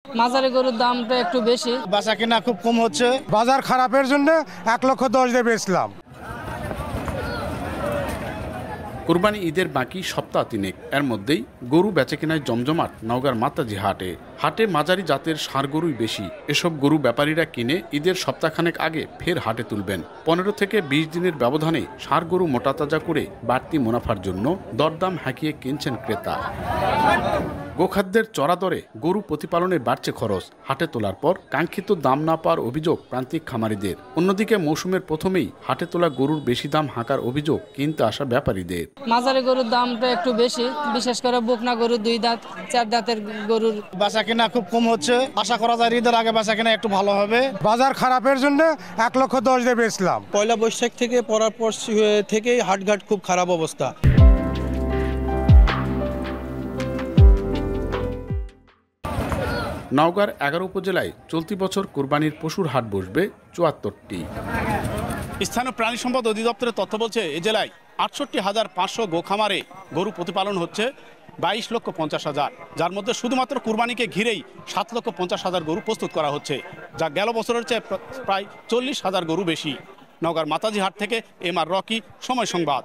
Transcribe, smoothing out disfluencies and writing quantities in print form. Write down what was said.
মাঝারি গরুর দামটা একটু বেশি, বেচা কিনা খুব কম হচ্ছে। বাজার খারাপের জন্য 1,10,000 দিয়ে বেচলাম। কুরবানি ঈদের বাকি সপ্তাহ তিনেক, এর মধ্যেই গরু বেচাকেনায় জমজমাট নওগাঁর মাতাজি হাটে। হাটে মাঝারি জাতের ষাঁড় গরুই বেশি। এসব গরু ব্যাপারীরা কিনে ঈদের সপ্তাহখানেক আগে ফের হাটে তুলবেন। 15 থেকে 20 দিনের ব্যবধানে ষাঁড় গরু মোটাতাজা করে বাড়তি মুনাফার জন্য দরদাম হাঁকিয়ে কিনছেন ক্রেতা। গোখাদ্যের চড়া দরে গরু প্রতিপালনে বাড়ছে খরচ। হাটে তোলার পর কাঙ্ক্ষিত দাম না পাওয়ার অভিযোগ প্রান্তিক খামারিদের। অন্যদিকে মৌসুমের প্রথমেই হাটে তোলা গরুর বেশি দাম হাঁকার অভিযোগ কিনতে আসা ব্যাপারীদের। মাঝারি গরুর দামটা একটু বেশি, বিশেষ করে বকনা গরু, 2 দাঁত 4 দাঁতের গরুর বেচা কিনা খুব কম হচ্ছে। আশা করা যায় ঈদের আগে বেচা কিনা একটু ভালো হবে। বাজার খারাপের জন্য 1,10,000 দিয়ে বেচলাম। পয়লা বৈশাখ থেকে পরার পর থেকেই হাটঘাট খুব খারাপ অবস্থা। নওগাঁর 11 উপজেলায় চলতি বছর কোরবানির পশুর হাট বসবে 74টি। স্থানীয় প্রাণী সম্পদ অধিদপ্তরের তথ্য বলছে এ জেলায় 68,500 গোখামারে গরু প্রতিপালন হচ্ছে 22,50,000, যার মধ্যে শুধুমাত্র কুরবানিকে ঘিরেই 7,50,000 গরু প্রস্তুত করা হচ্ছে, যা গেল বছরের চেয়ে প্রায় 40,000 গরু বেশি। নওগাঁর মাতাজি হাট থেকে এম আর রকি, সময় সংবাদ।